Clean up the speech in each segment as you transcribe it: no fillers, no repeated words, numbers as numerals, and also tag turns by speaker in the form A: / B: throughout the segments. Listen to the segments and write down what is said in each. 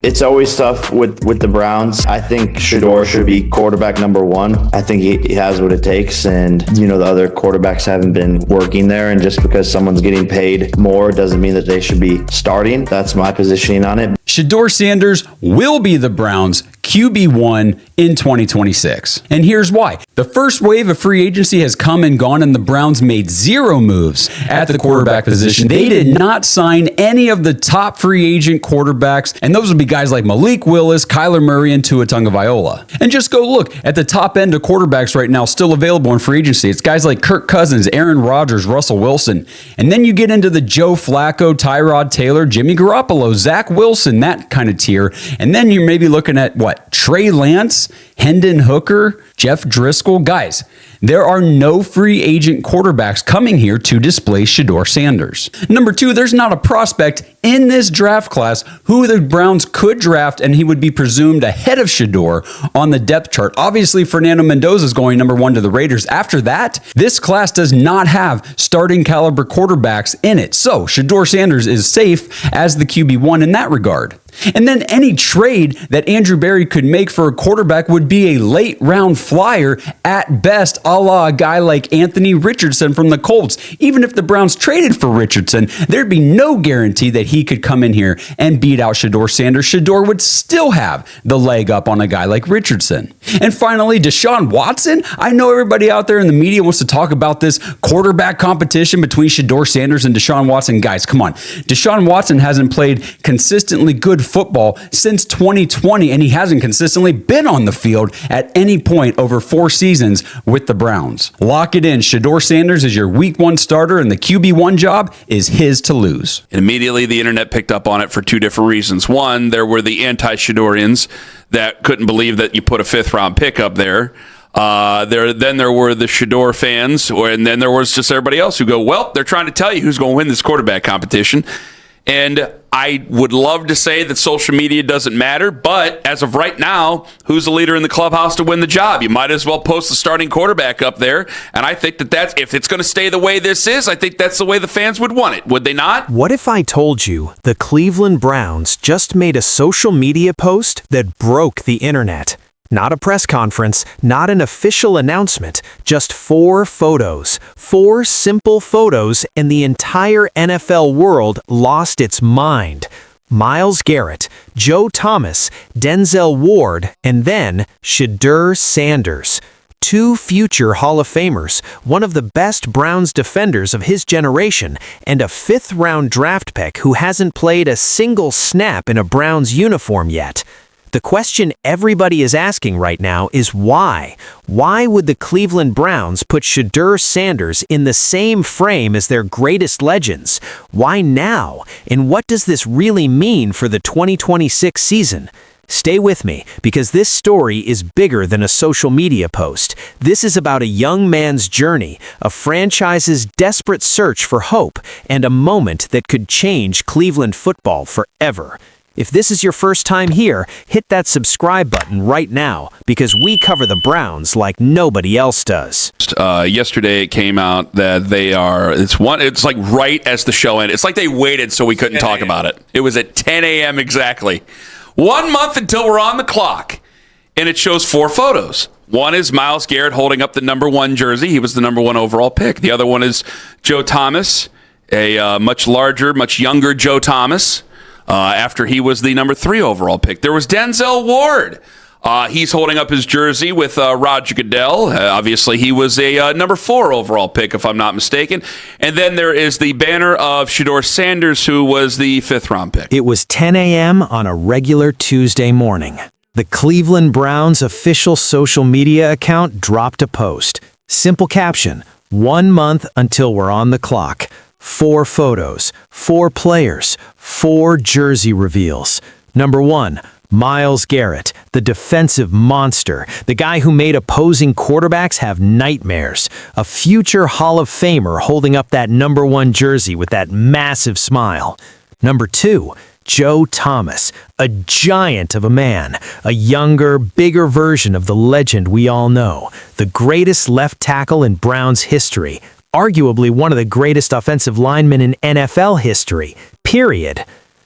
A: It's always tough with the Browns. I think Shador should be quarterback number one. I think he has what it takes, and the other quarterbacks haven't been working there, and just because someone's getting paid more doesn't mean that they should be starting. That's my positioning on it.
B: Shedeur Sanders will be the Browns' QB1 in 2026. And here's why. The first wave of free agency has come and gone, and the Browns made zero moves at the quarterback position. They did not sign any of the top free agent quarterbacks, and those would be guys like Malik Willis, Kyler Murray, and Tua Tagovailoa. And just go look at the top end of quarterbacks right now still available in free agency. It's guys like Kirk Cousins, Aaron Rodgers, Russell Wilson. And then you get into the Joe Flacco, Tyrod Taylor, Jimmy Garoppolo, Zach Wilson, that kind of tier. And then you're maybe looking at Trey Lance, Hendon Hooker, Jeff Driscoll. Guys, there are no free agent quarterbacks coming here to displace Shedeur Sanders. Number two, there's not a prospect in this draft class who the Browns could draft, and he would be presumed ahead of Shedeur on the depth chart. Obviously, Fernando Mendoza is going number one to the Raiders. After that, this class does not have starting caliber quarterbacks in it. So Shedeur Sanders is safe as the QB1 in that regard. And then any trade that Andrew Berry could make for a quarterback would be a late round flyer at best, a la a guy like Anthony Richardson from the Colts. Even if the Browns traded for Richardson, there'd be no guarantee that he could come in here and beat out Shedeur Sanders. Shedeur would still have the leg up on a guy like Richardson. And finally, Deshaun Watson. I know everybody out there in the media wants to talk about this quarterback competition between Shedeur Sanders and Deshaun Watson. Guys, come on. Deshaun Watson hasn't played consistently good football since 2020, and he hasn't consistently been on the field at any point over 4 seasons with the Browns. Lock it in. Shedeur Sanders is your week 1 starter, and the QB1 job is his to lose.
C: And immediately the internet picked up on it for 2 different reasons. One, there were the anti-Shedorians that couldn't believe that you put a 5th-round pick up there. Then there were the Shedeur fans, and then there was just everybody else who go, well, they're trying to tell you who's going to win this quarterback competition. And I would love to say that social media doesn't matter, but as of right now, who's the leader in the clubhouse to win the job? You might as well post the starting quarterback up there. And I think that's if it's going to stay the way this is, I think that's the way the fans would want it. Would they not?
D: What if I told you the Cleveland Browns just made a social media post that broke the internet? Not a press conference, not an official announcement, just 4 photos. 4 simple photos, and the entire NFL world lost its mind. Myles Garrett, Joe Thomas, Denzel Ward, and then Shedeur Sanders. 2 future Hall of Famers, one of the best Browns defenders of his generation, and a 5th-round draft pick who hasn't played a single snap in a Browns uniform yet. The question everybody is asking right now is why? Why would the Cleveland Browns put Shedeur Sanders in the same frame as their greatest legends? Why now? And what does this really mean for the 2026 season? Stay with me, because this story is bigger than a social media post. This is about a young man's journey, a franchise's desperate search for hope, and a moment that could change Cleveland football forever. If this is your first time here, hit that subscribe button right now, because we cover the Browns like nobody else does.
C: Yesterday it came out that it's like right as the show ended. It's like they waited so we couldn't talk about it. It was at 10 a.m. exactly. 1 month until we're on the clock. And it shows 4 photos. One is Myles Garrett holding up the number 1 jersey. He was the number 1 overall pick. The other one is Joe Thomas, a much larger, much younger Joe Thomas. After he was the number 3 overall pick. There was Denzel Ward. He's holding up his jersey with Roger Goodell. Obviously, he was a number 4 overall pick, if I'm not mistaken. And then there is the banner of Shedeur Sanders, who was the 5th-round pick.
D: It was 10 a.m. on a regular Tuesday morning. The Cleveland Browns official social media account dropped a post. Simple caption, 1 month until we're on the clock. 4 photos, 4 players, 4 jersey reveals. Number 1, Myles Garrett, the defensive monster, the guy who made opposing quarterbacks have nightmares. A future Hall of Famer holding up that number 1 jersey with that massive smile. Number 2, Joe Thomas, a giant of a man, a younger, bigger version of the legend we all know, the greatest left tackle in Browns history, arguably one of the greatest offensive linemen in NFL history, period.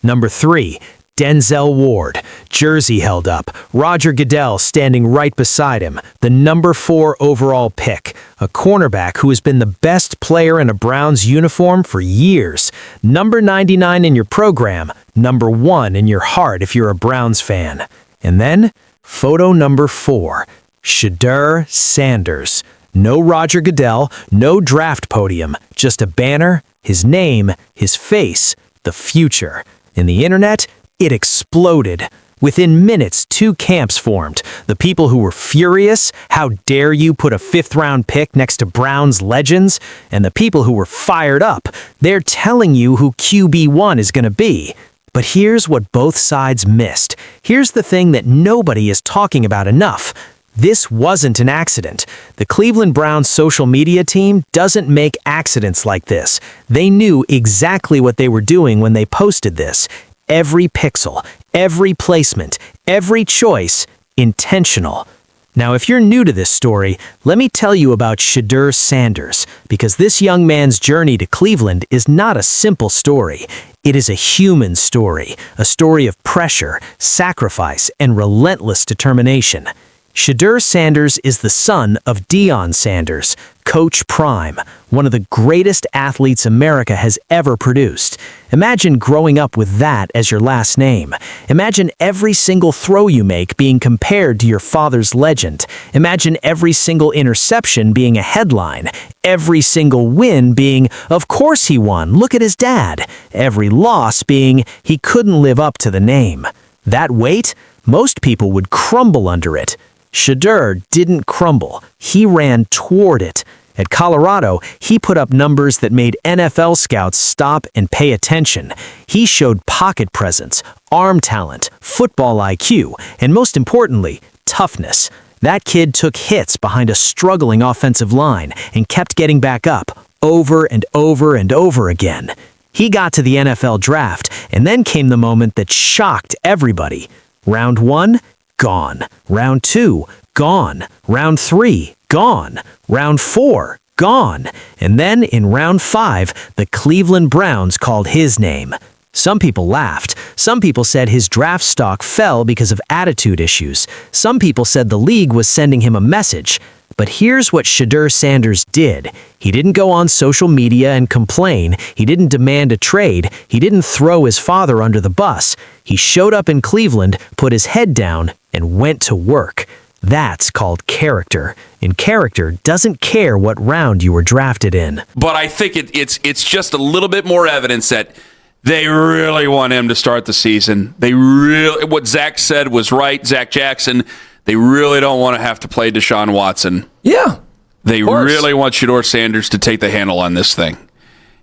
D: Number 3, Denzel Ward, jersey held up, Roger Goodell standing right beside him, the number 4 overall pick, a cornerback who has been the best player in a Browns uniform for years, number 99 in your program, number 1 in your heart if you're a Browns fan. And then, photo number 4, Shedeur Sanders. No Roger Goodell, no draft podium, just a banner, his name, his face, the future. In the internet, it exploded. Within minutes, 2 camps formed. The people who were furious, how dare you put a 5th-round pick next to Browns legends? And the people who were fired up, they're telling you who QB1 is going to be. But here's what both sides missed. Here's the thing that nobody is talking about enough. This wasn't an accident. The Cleveland Browns social media team doesn't make accidents like this. They knew exactly what they were doing when they posted this. Every pixel, every placement, every choice, intentional. Now, if you're new to this story, let me tell you about Shedeur Sanders, because this young man's journey to Cleveland is not a simple story. It is a human story, a story of pressure, sacrifice, and relentless determination. Shedeur Sanders is the son of Deion Sanders, Coach Prime, one of the greatest athletes America has ever produced. Imagine growing up with that as your last name. Imagine every single throw you make being compared to your father's legend. Imagine every single interception being a headline. Every single win being, of course he won, look at his dad. Every loss being, he couldn't live up to the name. That weight, most people would crumble under it. Shedeur didn't crumble. He ran toward it. At Colorado, he put up numbers that made NFL scouts stop and pay attention. He showed pocket presence, arm talent, football IQ, and most importantly, toughness. That kid took hits behind a struggling offensive line and kept getting back up over and over and over again. He got to the NFL draft, and then came the moment that shocked everybody. Round 1, gone. Round 2, gone. Round 3, gone. Round 4, gone. And then in round 5, the Cleveland Browns called his name. Some people laughed. Some people said his draft stock fell because of attitude issues. Some people said the league was sending him a message. But here's what Shedeur Sanders did. He didn't go on social media and complain. He didn't demand a trade. He didn't throw his father under the bus. He showed up in Cleveland, put his head down, and went to work. That's called character. And character doesn't care what round you were drafted in.
C: But I think it's just a little bit more evidence that they really want him to start the season. What Zach said was right, Zach Jackson. They really don't want to have to play Deshaun Watson.
E: Yeah.
C: They really want Shedeur Sanders to take the handle on this thing.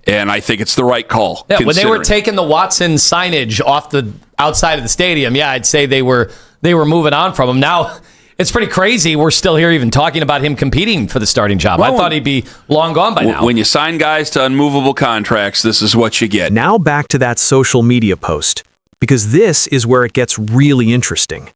C: And I think it's the right call.
E: Yeah, when they were taking the Watson signage off the outside of the stadium, I'd say they were moving on from him. Now, it's pretty crazy. We're still here even talking about him competing for the starting job. I thought he'd be long gone by now.
C: When you sign guys to unmovable contracts, this is what you get.
D: Now back to that social media post, because this is where it gets really interesting.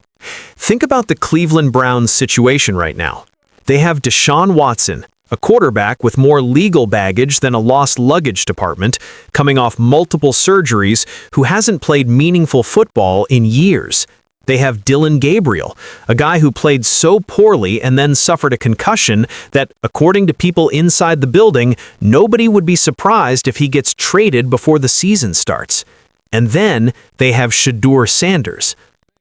D: Think about the Cleveland Browns situation right now. They have Deshaun Watson, a quarterback with more legal baggage than a lost luggage department, coming off multiple surgeries, who hasn't played meaningful football in years. They have Dillon Gabriel, a guy who played so poorly and then suffered a concussion that, according to people inside the building, nobody would be surprised if he gets traded before the season starts. And then they have Shedeur Sanders.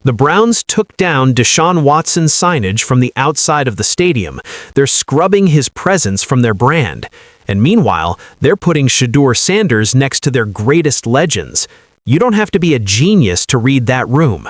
D: The Browns took down Deshaun Watson's signage from the outside of the stadium. They're scrubbing his presence from their brand. And meanwhile, they're putting Shedeur Sanders next to their greatest legends. You don't have to be a genius to read that room.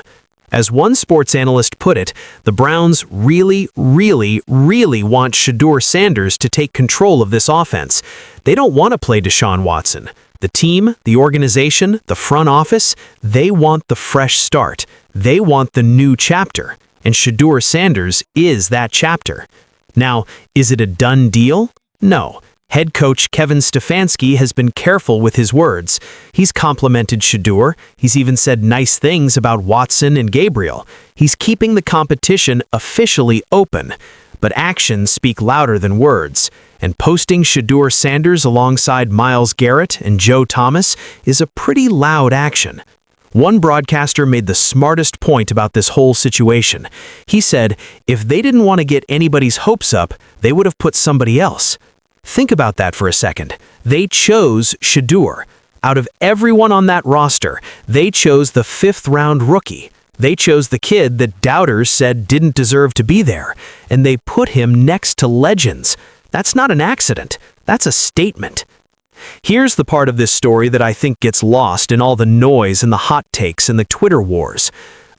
D: As one sports analyst put it, the Browns really, really, really want Shedeur Sanders to take control of this offense. They don't want to play Deshaun Watson. The team, the organization, the front office, they want the fresh start. They want the new chapter. And Shedeur Sanders is that chapter. Now, is it a done deal? No. Head coach Kevin Stefanski has been careful with his words. He's complimented Shedeur. He's even said nice things about Watson and Gabriel. He's keeping the competition officially open. But actions speak louder than words. And posting Shedeur Sanders alongside Myles Garrett and Joe Thomas is a pretty loud action. One broadcaster made the smartest point about this whole situation. He said, if they didn't want to get anybody's hopes up, they would have put somebody else. Think about that for a second. They chose Shedeur. Out of everyone on that roster, they chose the 5th-round rookie. They chose the kid that doubters said didn't deserve to be there, and they put him next to legends. That's not an accident. That's a statement. Here's the part of this story that I think gets lost in all the noise and the hot takes and the Twitter wars.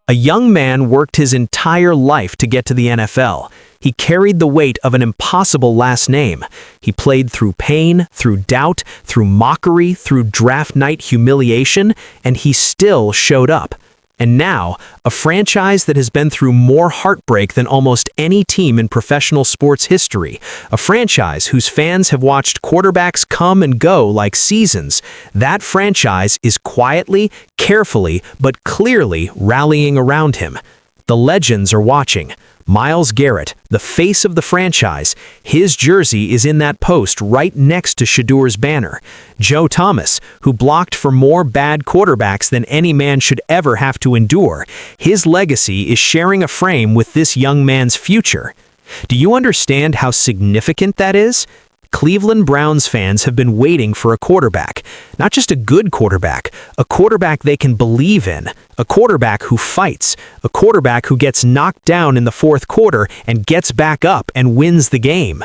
D: A young man worked his entire life to get to the NFL. He carried the weight of an impossible last name. He played through pain, through doubt, through mockery, through draft night humiliation, and he still showed up. And now, a franchise that has been through more heartbreak than almost any team in professional sports history, a franchise whose fans have watched quarterbacks come and go like seasons, that franchise is quietly, carefully, but clearly rallying around him. The legends are watching. Myles Garrett, the face of the franchise, his jersey is in that post right next to Shedeur's banner. Joe Thomas, who blocked for more bad quarterbacks than any man should ever have to endure, his legacy is sharing a frame with this young man's future. Do you understand how significant that is? Cleveland Browns fans have been waiting for a quarterback. Not just a good quarterback, a quarterback they can believe in, a quarterback who fights, a quarterback who gets knocked down in the 4th quarter and gets back up and wins the game.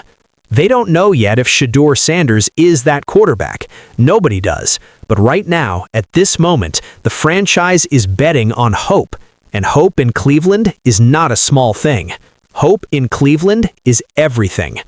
D: They don't know yet if Shedeur Sanders is that quarterback. Nobody does. But right now, at this moment, the franchise is betting on hope. And hope in Cleveland is not a small thing. Hope in Cleveland is everything.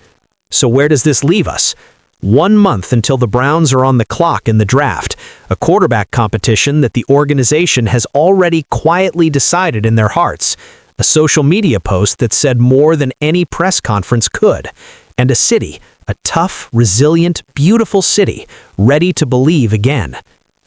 D: So where does this leave us? 1 month until the Browns are on the clock in the draft, a quarterback competition that the organization has already quietly decided in their hearts, a social media post that said more than any press conference could, and a city, a tough, resilient, beautiful city, ready to believe again.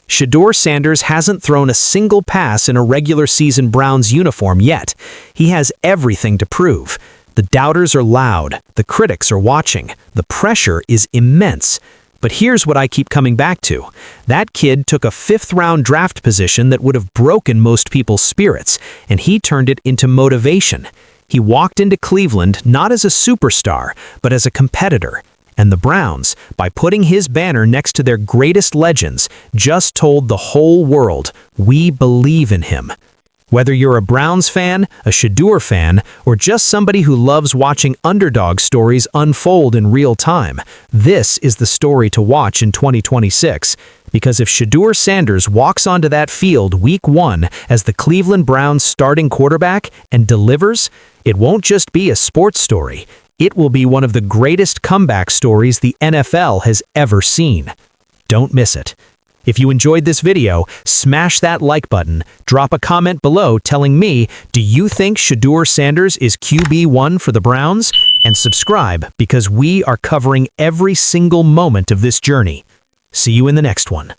D: Shedeur Sanders hasn't thrown a single pass in a regular season Browns uniform yet. He has everything to prove. The doubters are loud, the critics are watching, the pressure is immense. But here's what I keep coming back to. That kid took a 5th-round draft position that would have broken most people's spirits, and he turned it into motivation. He walked into Cleveland not as a superstar, but as a competitor. And the Browns, by putting his banner next to their greatest legends, just told the whole world, we believe in him. Whether you're a Browns fan, a Shedeur fan, or just somebody who loves watching underdog stories unfold in real time, this is the story to watch in 2026. Because if Shedeur Sanders walks onto that field week 1 as the Cleveland Browns starting quarterback and delivers, it won't just be a sports story. It will be one of the greatest comeback stories the NFL has ever seen. Don't miss it. If you enjoyed this video, smash that like button, drop a comment below telling me, do you think Shedeur Sanders is QB1 for the Browns? And subscribe because we are covering every single moment of this journey. See you in the next one.